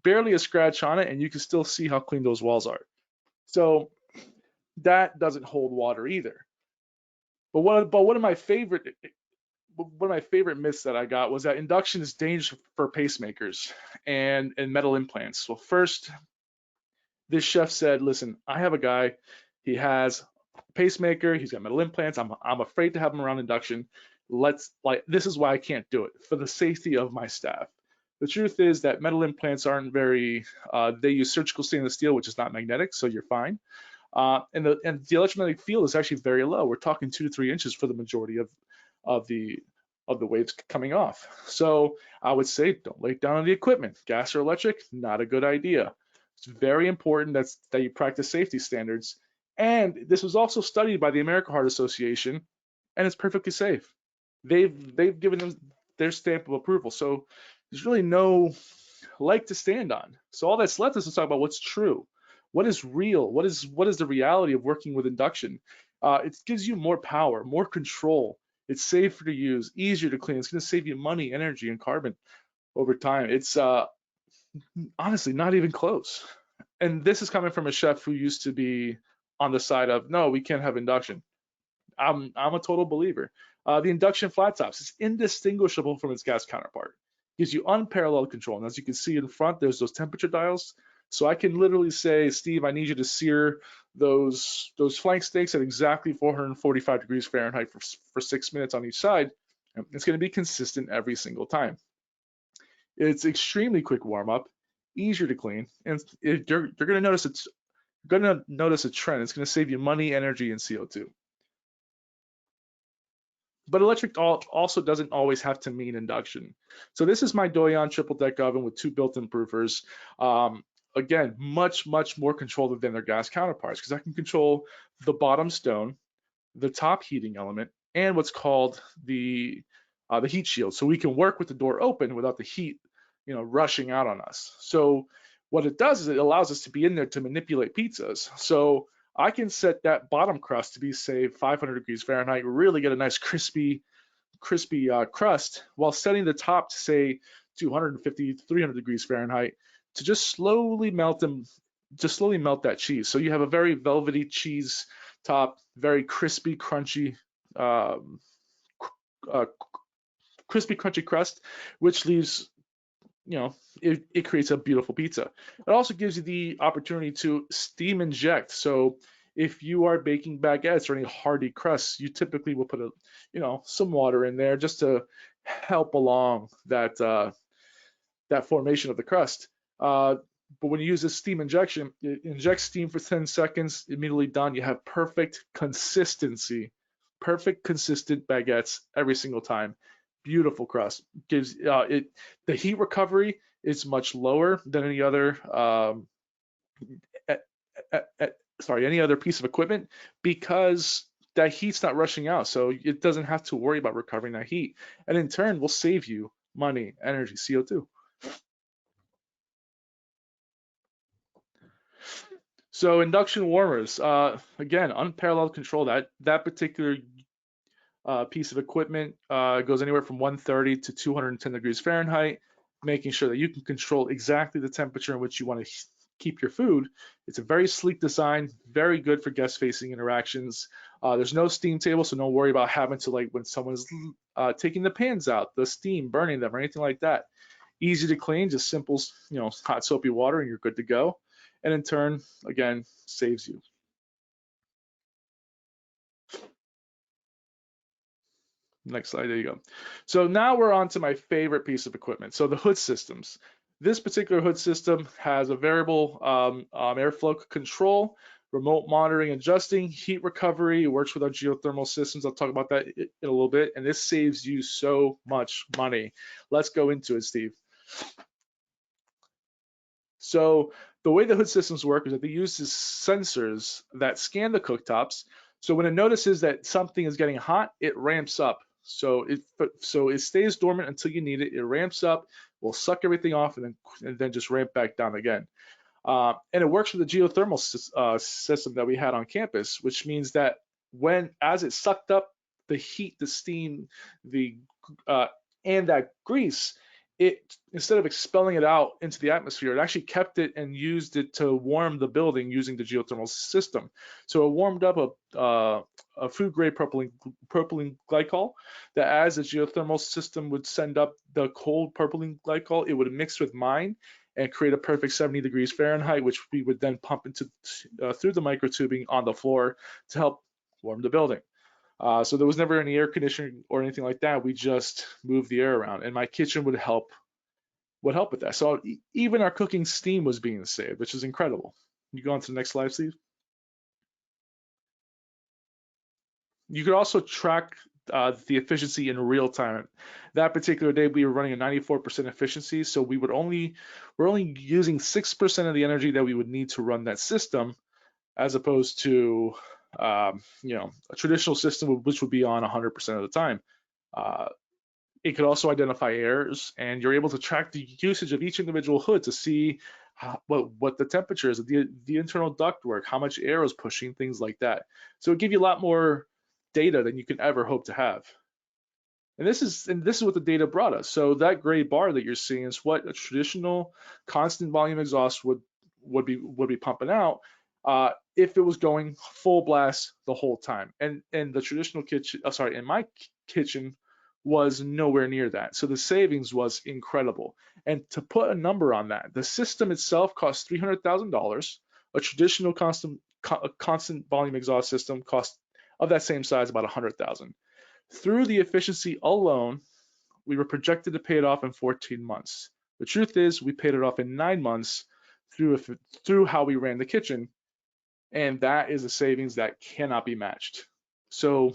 Barely a scratch on it, and you can still see how clean those walls are. So that doesn't hold water either. But one of my favorite myths that I got was that induction is dangerous for pacemakers and metal implants. Well, first, this chef said, listen, I have a guy, he has a pacemaker, he's got metal implants, I'm afraid to have him around induction. This is why I can't do it, for the safety of my staff. The truth is that metal implants aren't very, they use surgical stainless steel, which is not magnetic, so you're fine. And the electromagnetic field is actually very low. We're talking 2 to 3 inches for the majority of the waves coming off. So I would say don't lay down on the equipment. Gas or electric, not a good idea. It's very important that you practice safety standards. And this was also studied by the American Heart Association, and it's perfectly safe. They've given them their stamp of approval. So there's really no leg to stand on. So all that's left is to talk about what's true. What is real? What is the reality of working with induction? It gives you more power, more control. It's safer to use, easier to clean. It's going to save you money, energy, and carbon over time. It's honestly not even close. And this is coming from a chef who used to be on the side of, no, we can't have induction. I'm a total believer. The induction flat tops is indistinguishable from its gas counterpart. Gives you unparalleled control. And as you can see in front, there's those temperature dials. So I can literally say, Steve, I need you to sear those flank steaks at exactly 445 degrees Fahrenheit for 6 minutes on each side. It's going to be consistent every single time. It's extremely quick warm up, easier to clean, and you're going to notice a trend. It's going to save you money, energy, and CO2. But electric also doesn't always have to mean induction. So this is my Doyon triple deck oven with 2 built-in proofers. Again, much more control than their gas counterparts, because I can control the bottom stone, the top heating element, and what's called the heat shield. So we can work with the door open without the heat, rushing out on us. So what it does is it allows us to be in there to manipulate pizzas. So I can set that bottom crust to be, say, 500 degrees Fahrenheit, really get a nice crispy crust, while setting the top to, say, 250, 300 degrees Fahrenheit to just slowly melt that cheese. So you have a very velvety cheese top, very crispy, crunchy, crunchy crust, which leaves, it creates a beautiful pizza. It also gives you the opportunity to steam inject. So if you are baking baguettes or any hearty crusts, you typically will put some water in there just to help along that formation of the crust. But when you use this steam injection, it injects steam for 10 seconds, immediately done. You have perfect consistency, perfect consistent baguettes every single time. Beautiful crust. Gives the heat recovery is much lower than any other any other piece of equipment, because that heat's not rushing out, so it doesn't have to worry about recovering that heat, and in turn will save you money, energy, CO2. So induction warmers, again, unparalleled control. That particular piece of equipment goes anywhere from 130 to 210 degrees Fahrenheit, making sure that you can control exactly the temperature in which you want to keep your food. It's a very sleek design, very good for guest-facing interactions. There's no steam table, so don't worry about having to, like, when someone's taking the pans out, the steam burning them or anything like that. Easy to clean, just simple, hot soapy water, and you're good to go. And in turn, again, saves you. Next slide, there you go. So now we're on to my favorite piece of equipment. So the hood systems. This particular hood system has a variable airflow control, remote monitoring, adjusting, heat recovery. It works with our geothermal systems. I'll talk about that in a little bit. And this saves you so much money. Let's go into it, Steve. So the way the hood systems work is that they use these sensors that scan the cooktops. So when it notices that something is getting hot, it ramps up. So it stays dormant until you need it. It ramps up, will suck everything off, and then just ramp back down again. And it works with the geothermal system that we had on campus, which means that as it sucked up the heat, the steam, and that grease, it, instead of expelling it out into the atmosphere, it actually kept it and used it to warm the building using the geothermal system. So it warmed up a food grade propylene glycol that, as the geothermal system would send up the cold propylene glycol, it would mix with mine and create a perfect 70 degrees Fahrenheit, which we would then pump into through the microtubing on the floor to help warm the building. So there was never any air conditioning or anything like that. We just moved the air around, and my kitchen would help with that. So even our cooking steam was being saved, which is incredible. You go on to the next slide, Steve. You could also track the efficiency in real time. That particular day, we were running a 94% efficiency, so we're only using 6% of the energy that we would need to run that system, as opposed to a traditional system, which would be on 100% of the time. It could also identify errors, and you're able to track the usage of each individual hood to see what the temperature is, the internal ductwork, how much air is pushing, things like that. So it gives you a lot more data than you can ever hope to have. And this is what the data brought us. So that gray bar that you're seeing is what a traditional constant volume exhaust would be pumping out if it was going full blast the whole time. And the traditional kitchen, in my kitchen, was nowhere near that. So the savings was incredible. And to put a number on that, the system itself cost $300,000. A traditional constant volume exhaust system cost of that same size about $100,000. Through the efficiency alone, we were projected to pay it off in 14 months. The truth is, we paid it off in 9 months through how we ran the kitchen, and that is a savings that cannot be matched. So,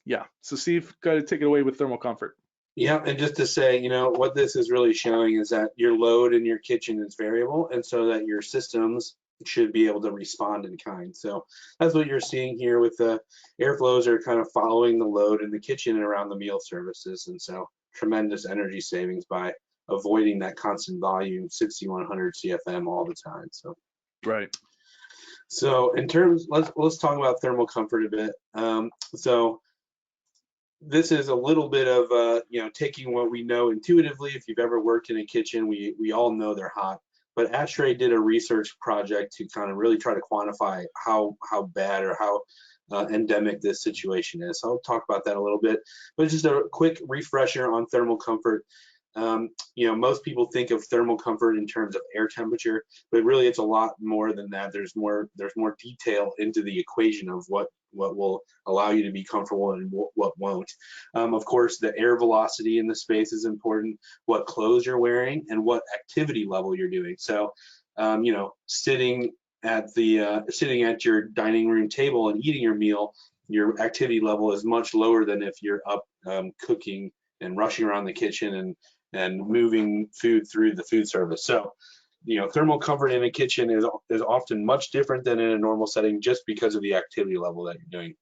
yeah. So, Steve, got to take it away with thermal comfort. Yeah, and just to say, you know, what this is really showing is that your load in your kitchen is variable, and so that your systems should be able to respond in kind. So that's what you're seeing here with the airflows are kind of following the load in the kitchen and around the meal services, and so tremendous energy savings by avoiding that constant volume 6100 CFM all the time. So Right. so in terms, let's talk about thermal comfort a bit. So this is a little bit of you know, taking what we know intuitively. If you've ever worked in a kitchen, we all know they're hot. But ASHRAE did a research project to kind of really try to quantify how bad or how endemic this situation is. So I'll talk about that a little bit. But just a quick refresher on thermal comfort. You know, most people think of thermal comfort in terms of air temperature, but really it's a lot more than that. There's more detail into the equation of what will allow you to be comfortable and what won't. Of course, the air velocity in the space is important, what clothes you're wearing, and what activity level you're doing. So, you know, sitting at your dining room table and eating your meal, your activity level is much lower than if you're up cooking and rushing around the kitchen and moving food through the food service. So, you know, thermal comfort in a kitchen is often much different than in a normal setting just because of the activity level that you're doing.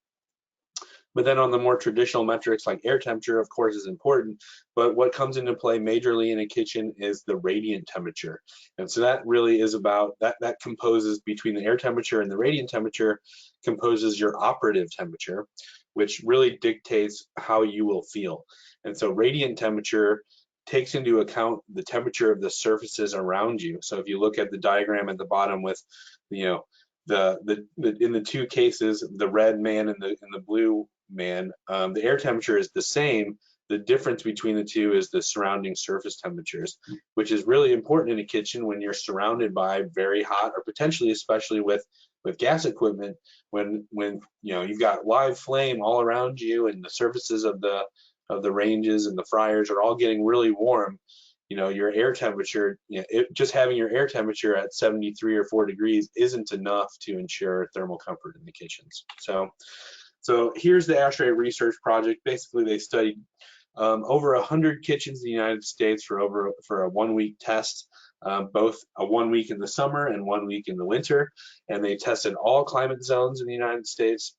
But then on the more traditional metrics like air temperature, of course, is important. But what comes into play majorly in a kitchen is the radiant temperature. And so that really is about, that composes between the air temperature and the radiant temperature, composes your operative temperature, which really dictates how you will feel. And so radiant temperature takes into account the temperature of the surfaces around you. So if you look at the diagram at the bottom with, you know, in the two cases, the red man and the blue man, the air temperature is the same. The difference between the two is the surrounding surface temperatures, which is really important in a kitchen when you're surrounded by very hot, or potentially, especially with gas equipment, when you know, you've got live flame all around you and the surfaces of the ranges and the fryers are all getting really warm. You know, your air temperature, you know, just having your air temperature at 73 or 4 degrees isn't enough to ensure thermal comfort in the kitchens. So here's the ASHRAE research project. Basically, they studied over 100 kitchens in the United States for a 1 week test, both a 1 week in the summer and 1 week in the winter, and they tested all climate zones in the United States.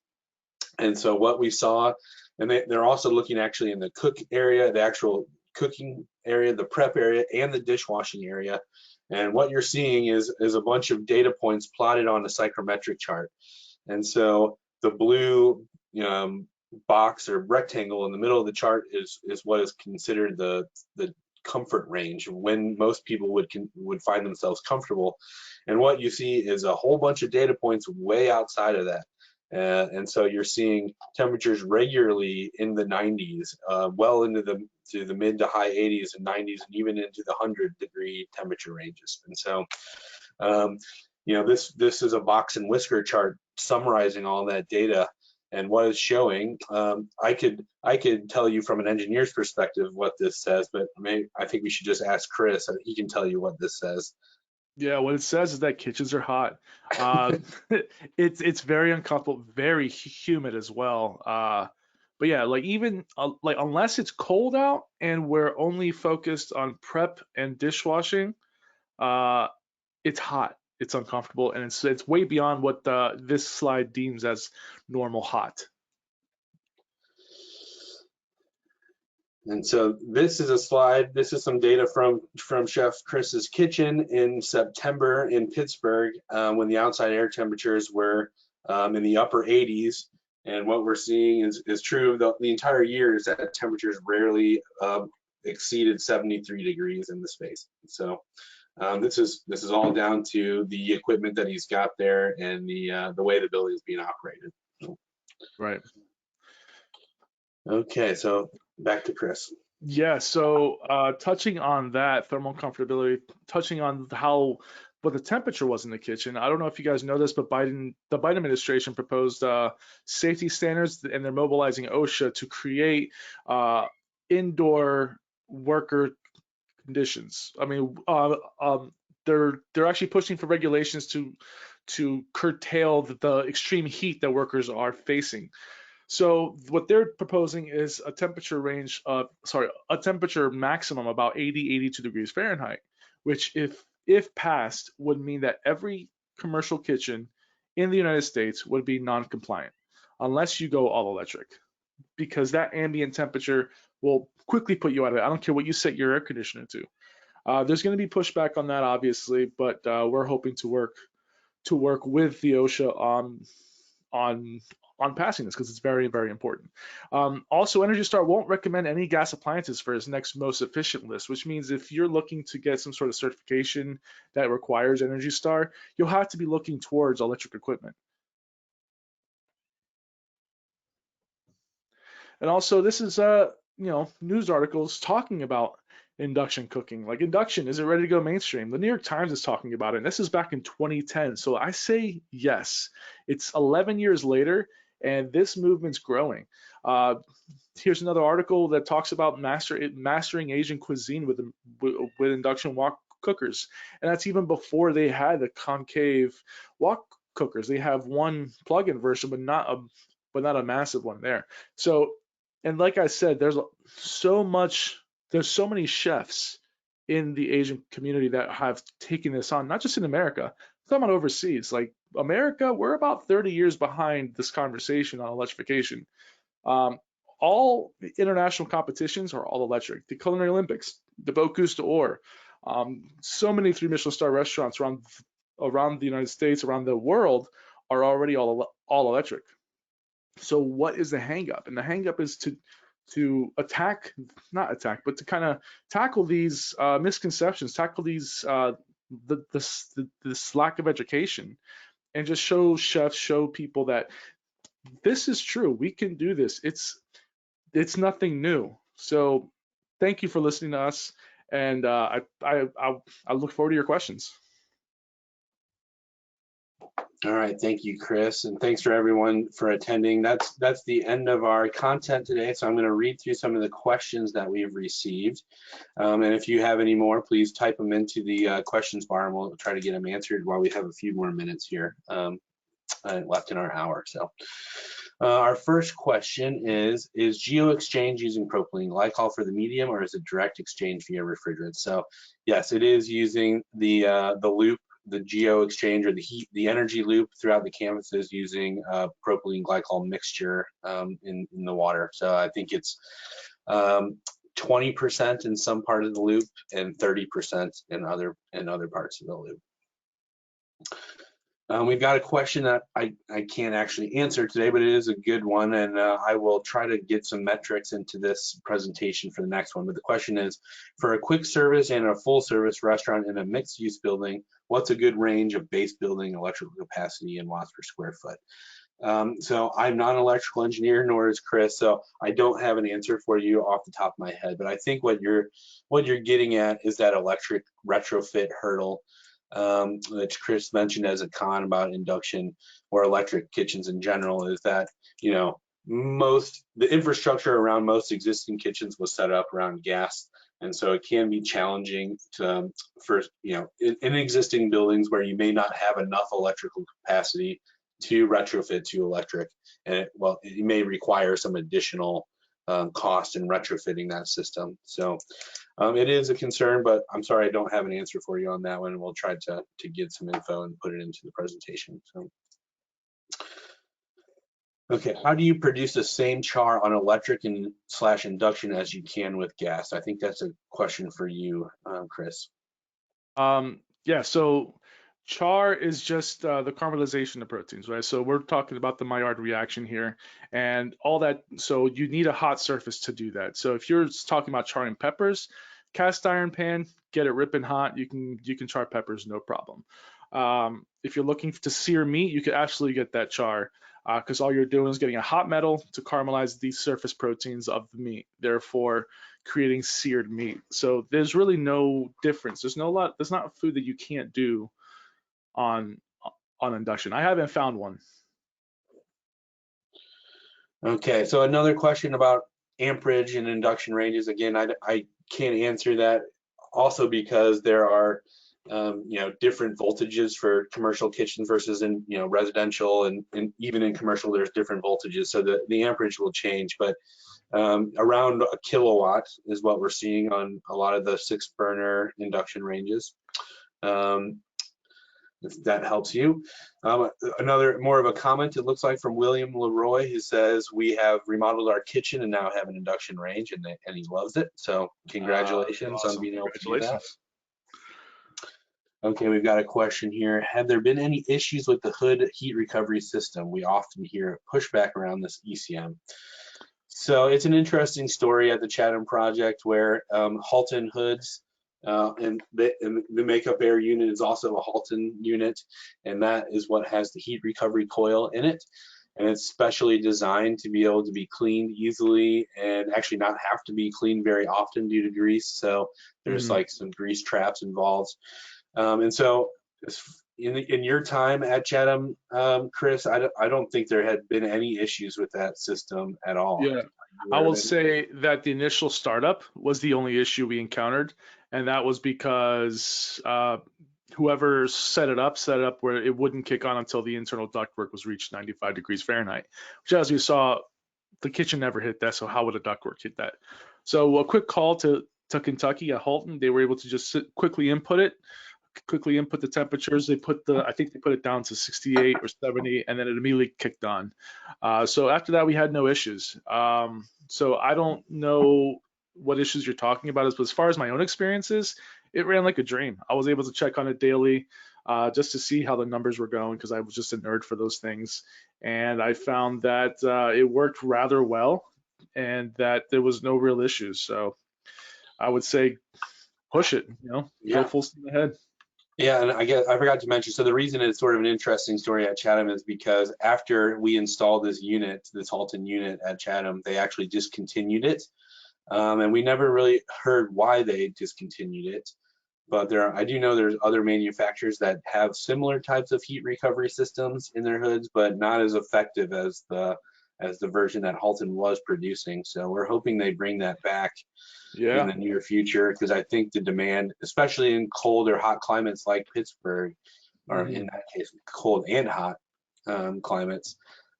And so what we saw, and they're also looking actually in the cook area, the actual cooking area, the prep area, and the dishwashing area. And what you're seeing is a bunch of data points plotted on a psychrometric chart. And so the blue box or rectangle in the middle of the chart is what is considered the comfort range, when most people would find themselves comfortable. And what you see is a whole bunch of data points way outside of that. And so you're seeing temperatures regularly in the 90s, well into the mid to high 80s and 90s, and even into the 100-degree temperature ranges. And so, you know, this is a box and whisker chart summarizing all that data and what it's showing. I could tell you from an engineer's perspective what this says, but I think we should just ask Chris, and he can tell you what this says. Yeah, what it says is that kitchens are hot. It's very uncomfortable, very humid as well. But yeah, like even like unless it's cold out and we're only focused on prep and dishwashing, it's hot, it's uncomfortable, and it's way beyond what this slide deems as normal hot. And so this is a slide. This is some data from Chef Chris's kitchen in September in Pittsburgh, when the outside air temperatures were in the upper 80s. And what we're seeing is true of the entire year, is that temperatures rarely exceeded 73 degrees in the space. So this is all down to the equipment that he's got there and the way the building is being operated. Right. Okay, so back to Chris. Yeah, so touching on that thermal comfortability, touching on what the temperature was in the kitchen. I don't know if you guys know this, but the Biden administration proposed safety standards, and they're mobilizing OSHA to create indoor worker conditions. I mean, they're actually pushing for regulations to curtail the extreme heat that workers are facing. So what they're proposing is a temperature a temperature maximum about 82 degrees Fahrenheit, which if passed would mean that every commercial kitchen in the United States would be non-compliant unless you go all electric, because that ambient temperature will quickly put you out of it. I don't care what you set your air conditioner to. There's going to be pushback on that, obviously, but we're hoping to work with the OSHA on passing this, because it's very, very important. Also, Energy Star won't recommend any gas appliances for its next most efficient list, which means if you're looking to get some sort of certification that requires Energy Star, you'll have to be looking towards electric equipment. And also, this is news articles talking about induction cooking. Like, induction, is it ready to go mainstream? The New York Times is talking about it, and this is back in 2010. So I say yes. It's 11 years later, and this movement's growing. Here's another article that talks about mastering Asian cuisine with induction wok cookers, and that's even before they had the concave wok cookers. They have one plug-in version, but not a massive one there. So, and like I said, there's so many chefs in the Asian community that have taken this on, not just in America, I'm talking about overseas. Like America, we're about 30 years behind this conversation on electrification. All international competitions are all electric. The Culinary Olympics, the Bocuse d'Or, so many 3 Michelin star restaurants around the United States, around the world, are already all electric. So what is the hangup? And the hangup is to kind of tackle these misconceptions, tackle these this lack of education, and just show chefs, show people that this is true. We can do this. It's nothing new. So thank you for listening to us, and I look forward to your questions. All right, thank you, Chris, and thanks for everyone for attending. That's the end of our content today. So I'm going to read through some of the questions that we've received, and if you have any more, please type them into the questions bar, and we'll try to get them answered while we have a few more minutes here left in our hour. So our first question is geo-exchange using propylene glycol for the medium, or is it direct exchange via refrigerant? So yes, it is using the loop, the geo exchange, or the energy loop throughout the canvases, using propylene glycol mixture in the water. So I think it's 20% in some part of the loop and 30% in other parts of the loop. We've got a question that I can't actually answer today, but it is a good one, and I will try to get some metrics into this presentation for the next one. But the question is, for a quick service and a full service restaurant in a mixed use building, what's a good range of base building electrical capacity in watts per square foot? So I'm not an electrical engineer, nor is Chris, so I don't have an answer for you off the top of my head. But I think what you're getting at is that electric retrofit hurdle, which Chris mentioned as a con about induction or electric kitchens in general, is that, the infrastructure around most existing kitchens was set up around gas. And so it can be challenging in existing buildings where you may not have enough electrical capacity to retrofit to electric. And it may require some additional cost in retrofitting that system. So it is a concern, but I'm sorry I don't have an answer for you on that one. We'll try to get some info and put it into the presentation. So, okay, how do you produce the same char on electric and / induction as you can with gas? I think that's a question for you, Chris. Yeah, so char is just the caramelization of proteins, right? So we're talking about the Maillard reaction here and all that. So you need a hot surface to do that. So if you're talking about charring peppers, cast iron pan, get it ripping hot. You can char peppers, no problem. If you're looking to sear meat, you could absolutely get that char because all you're doing is getting a hot metal to caramelize the surface proteins of the meat, therefore creating seared meat. So there's really no difference. There's not food that you can't do on induction. I haven't found one. Okay, so another question about amperage and induction ranges. Again, I can't answer that, also because there are different voltages for commercial kitchens versus in residential, and even in commercial there's different voltages, so the amperage will change, but around a kilowatt is what we're seeing on a lot of the 6-burner induction ranges. If that helps you. Another more of a comment, it looks like, from William Leroy, who says, we have remodeled our kitchen and now have an induction range, and he loves it. So congratulations Awesome. on being able to do that. Okay, we've got a question here. Have there been any issues with the hood heat recovery system? We often hear pushback around this ECM. So it's an interesting story at the Chatham project where Halton hoods, and the makeup air unit is also a Halton unit, and that is what has the heat recovery coil in it, and it's specially designed to be able to be cleaned easily and actually not have to be cleaned very often due to grease. So there's like some grease traps involved, and so in your time at Chatham, Chris, I don't think there had been any issues with that system at all. Yeah, I will say that the initial startup was the only issue we encountered, and that was because whoever set it up where it wouldn't kick on until the internal ductwork was reached 95 degrees Fahrenheit, which, as you saw, the kitchen never hit that, so how would a ductwork hit that? So a quick call to Kentucky at Halton, they were able to just quickly input the temperatures. I think they put it down to 68 or 70, and then it immediately kicked on. So after that, we had no issues. So I don't know what issues you're talking about, but as far as my own experiences, it ran like a dream. I was able to check on it daily just to see how the numbers were going, because I was just a nerd for those things. And I found that it worked rather well and that there was no real issues. So I would say push it, go full steam ahead. Yeah, and I forgot to mention, so the reason it's sort of an interesting story at Chatham is because after we installed this Halton unit at Chatham, they actually discontinued it. And we never really heard why they discontinued it. But I do know there's other manufacturers that have similar types of heat recovery systems in their hoods, but not as effective as the version that Halton was producing. So we're hoping they bring that back in the near future, because I think the demand, especially in cold or hot climates like Pittsburgh, or in that case, cold and hot climates,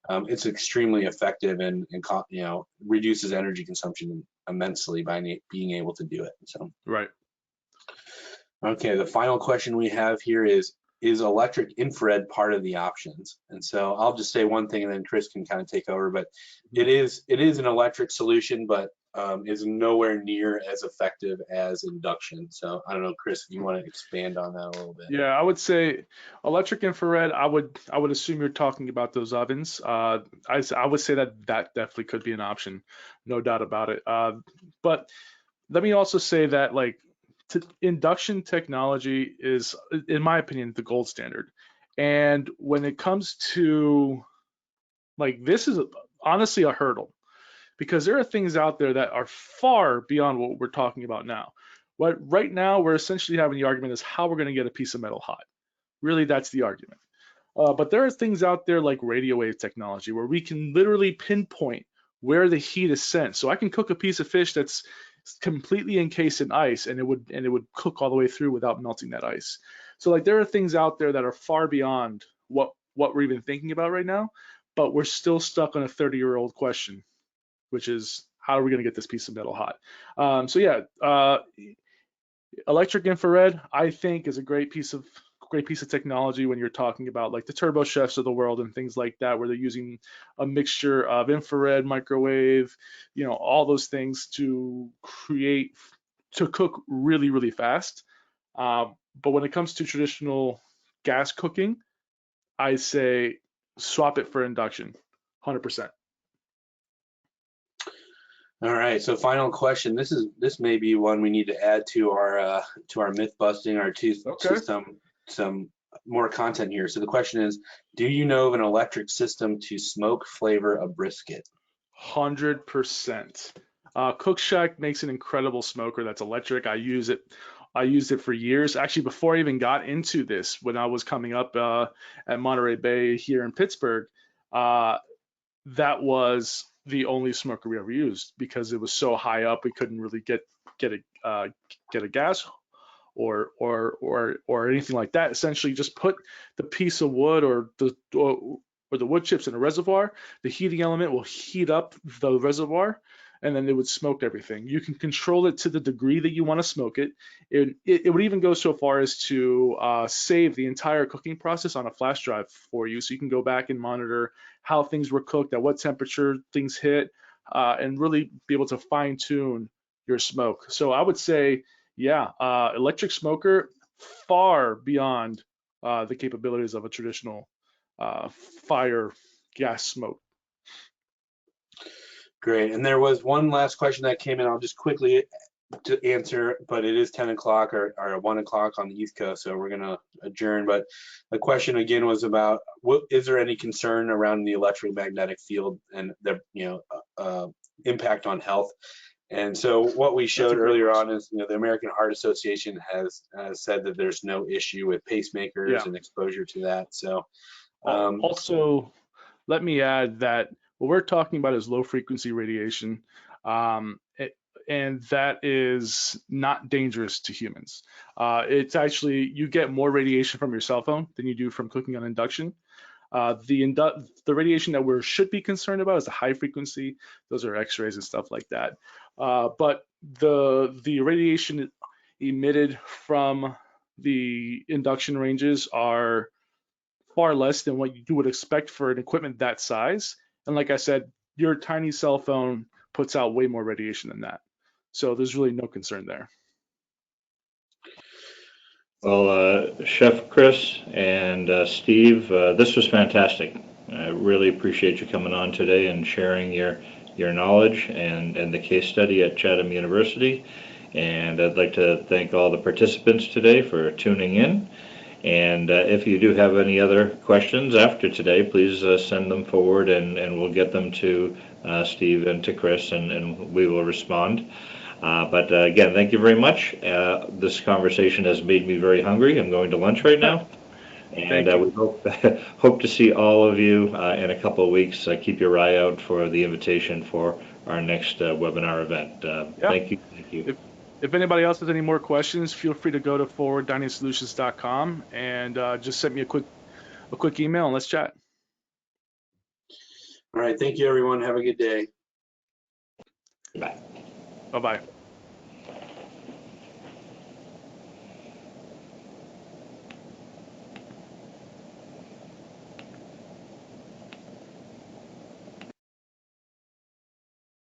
it's extremely effective and reduces energy consumption immensely by being able to do it. So right. Okay, the final question we have here is electric infrared part of the options? And so I'll just say one thing and then Chris can kind of take over, but it is an electric solution, but is nowhere near as effective as induction. So I don't know, Chris, if you want to expand on that a little bit. Yeah, I would say electric infrared, I would assume you're talking about those ovens. I would say that definitely could be an option, no doubt about it. But let me also say that induction technology is, in my opinion, the gold standard. And when it comes to this is honestly a hurdle, because there are things out there that are far beyond what we're talking about now. Right now we're essentially having the argument is how we're going to get a piece of metal hot. Really, that's the argument. But there are things out there like radio wave technology where we can literally pinpoint where the heat is sent. So I can cook a piece of fish that's completely encased in ice, and it would cook all the way through without melting that ice. So there are things out there that are far beyond what we're even thinking about right now, but we're still stuck on a 30-year-old question, which is how are we going to get this piece of metal hot? Electric infrared, I think, is a great piece of technology when you're talking about the turbo chefs of the world and things like that, where they're using a mixture of infrared, microwave, all those things to cook really, really fast. But when it comes to traditional gas cooking, I say swap it for induction, 100%. All right, so final question. This may be one we need to add to our myth busting, or to some more content here. So the question is, do you know of an electric system to smoke flavor a brisket? 100%. Cook Shack makes an incredible smoker that's electric. I use it. I used it for years. Actually, before I even got into this, when I was coming up at Monterey Bay here in Pittsburgh, that was the only smoker we ever used because it was so high up we couldn't really get a gas or anything like that. Essentially, just put the piece of wood or the wood chips in a reservoir. The heating element will heat up the reservoir, and then it would smoke everything. You can control it to the degree that you want to smoke it. It would even go so far as to save the entire cooking process on a flash drive for you, so you can go back and monitor how things were cooked, at what temperature things hit, and really be able to fine tune your smoke. So I would say, yeah, electric smoker far beyond the capabilities of a traditional fire gas smoke. Great. And there was one last question that came in. I'll just quickly to answer, but it is 10 o'clock or 1 o'clock on the East Coast, so we're going to adjourn. But the question again was about, is there any concern around the electromagnetic field and the impact on health? And so what we showed earlier on is, the American Heart Association has said that there's no issue with pacemakers and exposure to that. So also, let me add that what we're talking about is low frequency radiation, and that is not dangerous to humans. It's actually, you get more radiation from your cell phone than you do from cooking on induction. The radiation that we should be concerned about is the high frequency. Those are X-rays and stuff like that. But the radiation emitted from the induction ranges are far less than what you would expect for an equipment that size. And like I said, your tiny cell phone puts out way more radiation than that. So there's really no concern there. Well, Chef Chris and Steve, this was fantastic. I really appreciate you coming on today and sharing your knowledge and the case study at Chatham University. And I'd like to thank all the participants today for tuning in. And if you do have any other questions after today, please send them forward and we'll get them to Steve and to Chris, and we will respond. But again, thank you very much. This conversation has made me very hungry. I'm going to lunch right now. And we hope to see all of you in a couple of weeks. Keep your eye out for the invitation for our next webinar event. Thank you. Thank you. If anybody else has any more questions, feel free to go to forwarddynSolutions.com and just send me a quick email and let's chat. All right. Thank you, everyone. Have a good day. Bye. Bye-bye.